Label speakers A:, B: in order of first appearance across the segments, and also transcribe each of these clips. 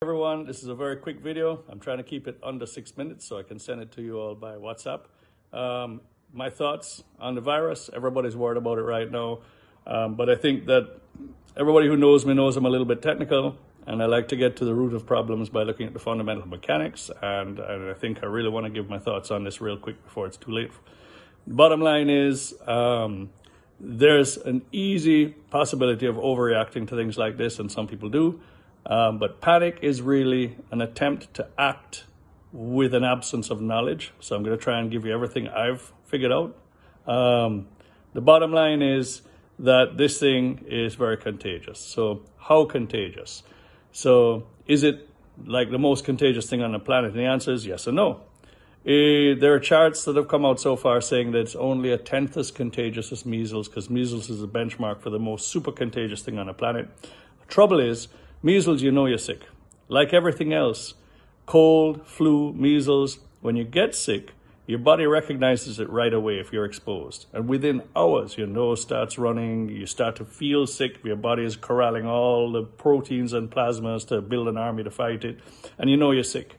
A: Everyone, this is a very quick video. I'm trying to keep it under 6 minutes so I can send it to you all by WhatsApp. My thoughts on the virus. Everybody's worried about it right now, but I think that everybody who knows me knows I'm a little bit technical, and I like to get to the root of problems by looking at the fundamental mechanics, and I think I really want to give my thoughts on this real quick before it's too late. The bottom line is there's an easy possibility of overreacting to things like this, and some people do. But panic is really an attempt to act with an absence of knowledge. So I'm going to try and give you everything I've figured out. The bottom line is that this thing is very contagious. So how contagious? So is it like the most contagious thing on the planet? And the answer is yes and no. There are charts that have come out so far saying that it's only a tenth as contagious as measles, because measles is a benchmark for the most super contagious thing on the planet. The trouble is, measles, you know you're sick. Like everything else, cold, flu, measles, when you get sick, your body recognizes it right away if you're exposed. And within hours, your nose starts running, you start to feel sick, your body is corralling all the proteins and plasmas to build an army to fight it, and you know you're sick.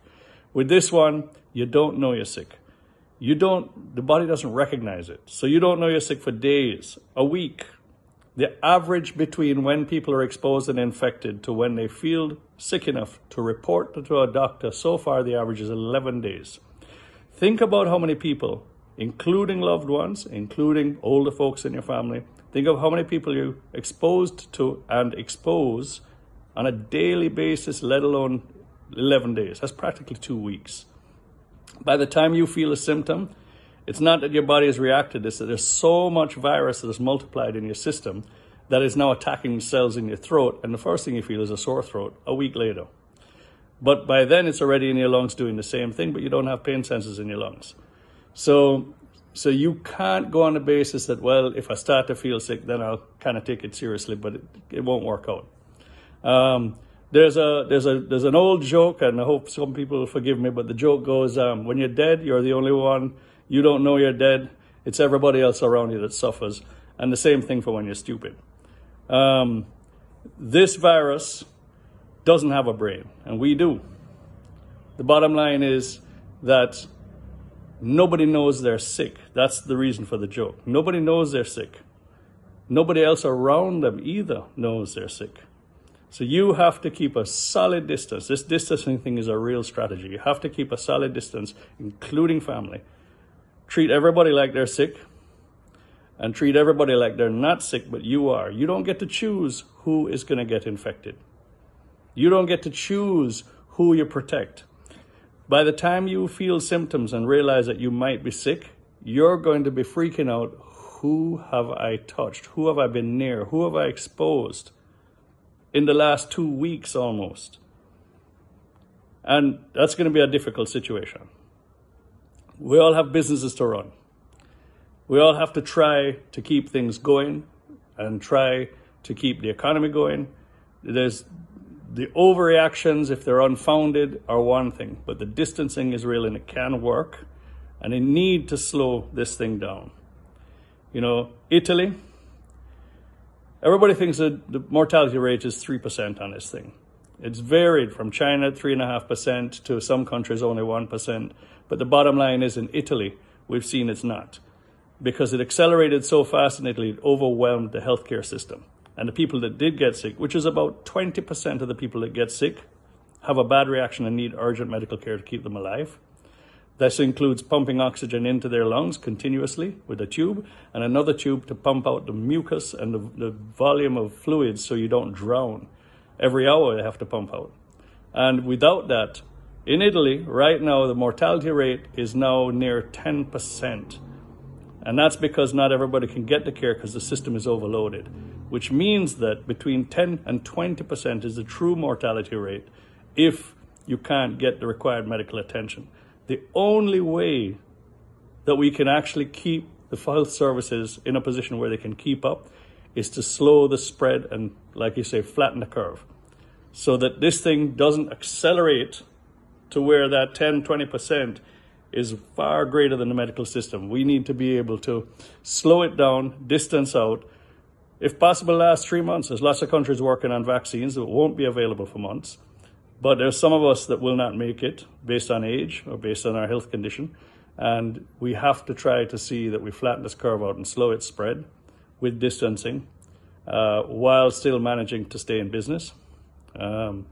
A: With this one, you don't know you're sick. The body doesn't recognize it. So you don't know you're sick for days, a week. The average between when people are exposed and infected to when they feel sick enough to report to a doctor, so far the average is 11 days. Think about how many people, including loved ones, including older folks in your family, think of how many people you're exposed to and expose on a daily basis, let alone 11 days. That's practically 2 weeks. By the time you feel a symptom, it's not that your body has reacted, it's that there's so much virus that is multiplied in your system that is now attacking cells in your throat, and the first thing you feel is a sore throat a week later. But by then it's already in your lungs doing the same thing, but you don't have pain sensors in your lungs. So you can't go on the basis that, well, if I start to feel sick, then I'll kind of take it seriously, but it won't work out. There's an old joke, and I hope some people will forgive me, but the joke goes, when you're dead, you're the only one. You don't know you're dead. It's everybody else around you that suffers. And the same thing for when you're stupid. This virus doesn't have a brain, and we do. The bottom line is that nobody knows they're sick. That's the reason for the joke. Nobody knows they're sick. Nobody else around them either knows they're sick. So you have to keep a solid distance. This distancing thing is a real strategy. You have to keep a solid distance, including family. Treat everybody like they're sick, and treat everybody like they're not sick, but you are. You don't get to choose who is going to get infected. You don't get to choose who you protect. By the time you feel symptoms and realize that you might be sick, you're going to be freaking out. Who have I touched? Who have I been near? Who have I exposed in the last 2 weeks almost? And that's going to be a difficult situation. We all have businesses to run. We all have to try to keep things going and try to keep the economy going. There's the overreactions, if they're unfounded, are one thing, but the distancing is real and it can work, and they need to slow this thing down. You know, Italy, everybody thinks that the mortality rate is 3% on this thing. It's varied from China, 3.5%, to some countries only 1%. But the bottom line is in Italy, we've seen it's not. Because it accelerated so fast in Italy, it overwhelmed the healthcare system. And the people that did get sick, which is about 20% of the people that get sick, have a bad reaction and need urgent medical care to keep them alive. This includes pumping oxygen into their lungs continuously with a tube, and another tube to pump out the mucus and the volume of fluids so you don't drown. Every hour they have to pump out. And without that, in Italy, right now, the mortality rate is now near 10%. And that's because not everybody can get the care because the system is overloaded, which means that between 10 and 20% is the true mortality rate if you can't get the required medical attention. The only way that we can actually keep the health services in a position where they can keep up is to slow the spread and, like you say, flatten the curve so that this thing doesn't accelerate to where that 10, 20% is far greater than the medical system. We need to be able to slow it down, distance out, if possible, last 3 months. There's lots of countries working on vaccines that won't be available for months. But there's some of us that will not make it based on age or based on our health condition. And we have to try to see that we flatten this curve out and slow its spread with distancing, while still managing to stay in business. And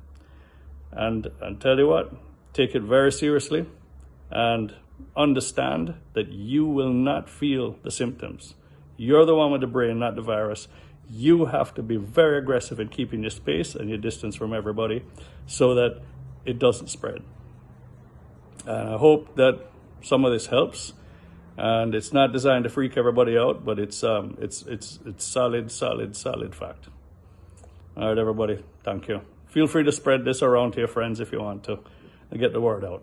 A: tell you what, take it very seriously and understand that you will not feel the symptoms. You're the one with the brain, not the virus. You have to be very aggressive in keeping your space and your distance from everybody so that it doesn't spread. And I hope that some of this helps. And it's not designed to freak everybody out, but it's solid fact. All right, everybody, thank you. Feel free to spread this around to your friends if you want to and get the word out.